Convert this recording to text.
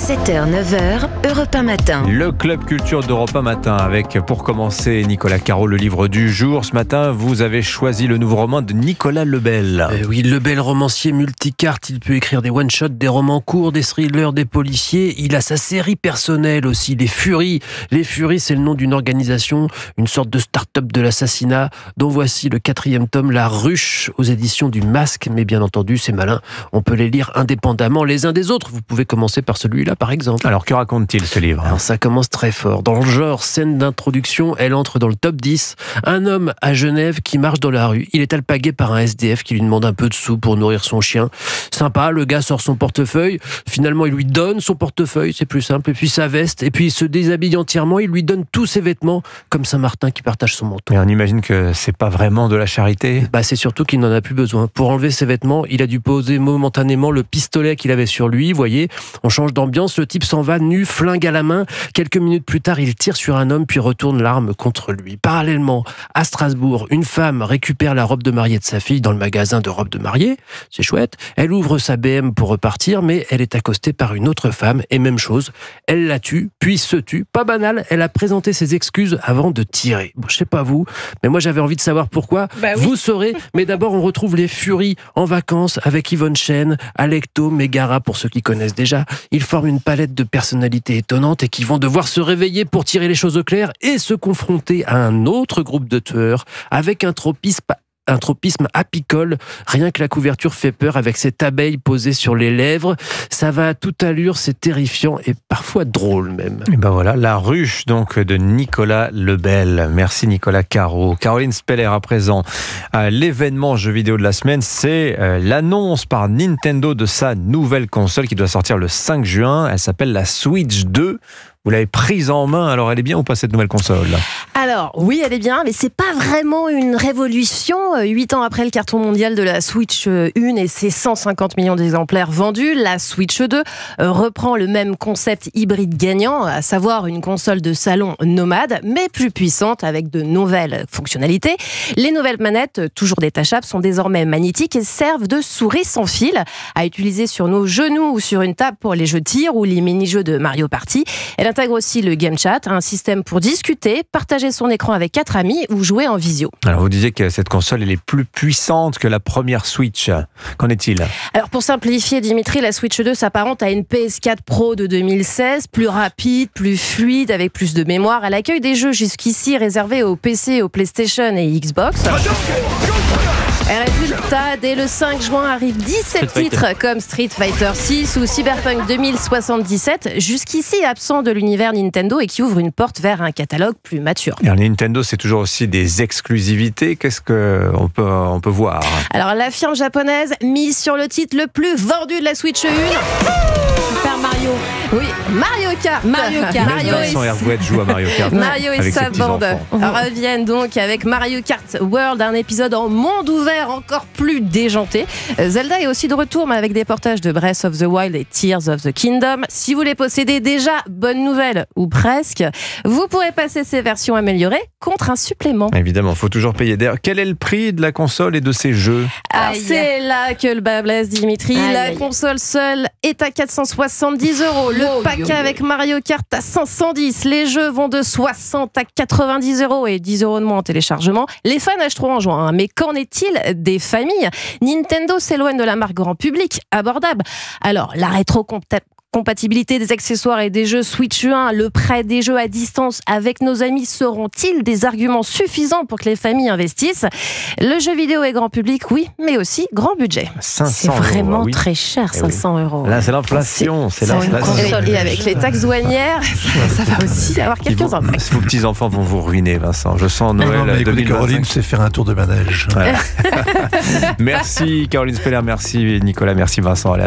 7h, 9h, Europe 1 Matin. Le Club Culture d'Europe 1 Matin avec, pour commencer, Nicolas Caro, le livre du jour. Ce matin, vous avez choisi le nouveau roman de Nicolas Lebel. Oui, Lebel, romancier multicarte. Il peut écrire des one-shots, des romans courts, des thrillers, des policiers. Il a sa série personnelle aussi, Les Furies. Les Furies, c'est le nom d'une organisation, une sorte de start-up de l'assassinat, dont voici le 4e tome, La Ruche, aux éditions du Masque. Mais bien entendu, c'est malin. On peut les lire indépendamment les uns des autres. Vous pouvez commencer par celui-là, par exemple. Alors, que raconte-t-il, ce livre ? Alors, ça commence très fort. Dans le genre, scène d'introduction, elle entre dans le top 10. Un homme à Genève qui marche dans la rue. Il est alpagué par un SDF qui lui demande un peu de sous pour nourrir son chien. Sympa, le gars sort son portefeuille. Finalement, il lui donne son portefeuille, c'est plus simple. Et puis sa veste. Et puis il se déshabille entièrement. Il lui donne tous ses vêtements, comme Saint-Martin qui partage son manteau. Et on imagine que c'est pas vraiment de la charité. C'est surtout qu'il n'en a plus besoin. Pour enlever ses vêtements, il a dû poser momentanément le pistolet qu'il avait sur lui. Vous voyez, on change d'ambiance. Le type s'en va nu, flingue à la main. Quelques minutes plus tard, il tire sur un homme puis retourne l'arme contre lui. Parallèlement, à Strasbourg, une femme récupère la robe de mariée de sa fille dans le magasin de robes de mariée. C'est chouette. Elle ouvre sa BM pour repartir, mais elle est accostée par une autre femme. Et même chose, elle la tue, puis se tue. Pas banal, elle a présenté ses excuses avant de tirer. Bon, je sais pas vous, mais moi j'avais envie de savoir pourquoi. Oui. Vous saurez, mais d'abord on retrouve les Furies en vacances avec Yvonne Chen, Alecto, Megara pour ceux qui connaissent déjà. Ils forment une palette de personnalités étonnantes et qui vont devoir se réveiller pour tirer les choses au clair et se confronter à un autre groupe de tueurs avec un tropisme apicole. Rien que la couverture fait peur avec cette abeille posée sur les lèvres. Ça va à toute allure, c'est terrifiant et parfois drôle même. Et voilà, La Ruche donc de Nicolas Lebel. Merci Nicolas Caro. Caroline Speller à présent. L'événement jeu vidéo de la semaine, c'est l'annonce par Nintendo de sa nouvelle console qui doit sortir le 5 juin. Elle s'appelle la Switch 2. Vous l'avez prise en main, alors elle est bien ou pas cette nouvelle console ? Alors, oui, elle est bien, mais c'est pas vraiment une révolution. 8 ans après le carton mondial de la Switch 1 et ses 150 millions d'exemplaires vendus, la Switch 2 reprend le même concept hybride gagnant, à savoir une console de salon nomade, mais plus puissante avec de nouvelles fonctionnalités. Les nouvelles manettes, toujours détachables, sont désormais magnétiques et servent de souris sans fil à utiliser sur nos genoux ou sur une table pour les jeux de tir ou les mini-jeux de Mario Party. Elle intègre aussi le Game Chat, un système pour discuter, partager son écran avec 4 amis ou jouer en visio. Alors vous disiez que cette console elle est plus puissante que la première Switch. Qu'en est-il ? Alors pour simplifier, Dimitri, la Switch 2 s'apparente à une PS4 Pro de 2016, plus rapide, plus fluide, avec plus de mémoire. Elle accueille des jeux jusqu'ici réservés aux PC, aux PlayStation et Xbox. Résultat, dès le 5 juin arrivent 17 titres comme Street Fighter 6 ou Cyberpunk 2077, jusqu'ici absents de l'univers Nintendo et qui ouvrent une porte vers un catalogue plus mature. Alors Nintendo, c'est toujours aussi des exclusivités. Qu'est-ce qu'on peut voir ? Alors la firme japonaise mise sur le titre le plus vendu de la Switch 1. Super Mario. Oui, Mario Kart. Vincent Hervouette joue à Mario Kart. Mario et sa bande reviennent donc avec Mario Kart World, un épisode en monde ouvert encore plus déjanté. Zelda est aussi de retour, mais avec des portages de Breath of the Wild et Tears of the Kingdom. Si vous les possédez déjà, bonne nouvelle, ou presque, vous pourrez passer ces versions améliorées contre un supplément. Évidemment, il faut toujours payer. D'ailleurs, quel est le prix de la console et de ses jeux ? Alors, c'est là que le bas blesse, Dimitri. La console seule est à 470 €. Le paquet avec Mario Kart à 510. Les jeux vont de 60 à 90 € et 10 € de moins en téléchargement. Les fans achèteront en juin. Mais qu'en est-il des familles ? Nintendo s'éloigne de la marque grand public, abordable. Alors, la rétrocompatibilité des accessoires et des jeux Switch 1, le prêt des jeux à distance avec nos amis seront-ils des arguments suffisants pour que les familles investissent ? Le jeu vidéo est grand public, oui, mais aussi grand budget. 500 c'est vraiment €, oui. très cher, 500 €. Là, c'est l'inflation. Et avec les taxes douanières, ça va aussi avoir quelques impacts. Vos petits-enfants vont vous ruiner, Vincent. Je sens Noël 2025. Caroline sait faire un tour de manège. Voilà. Merci Caroline Speller, merci Nicolas, merci Vincent. Allez,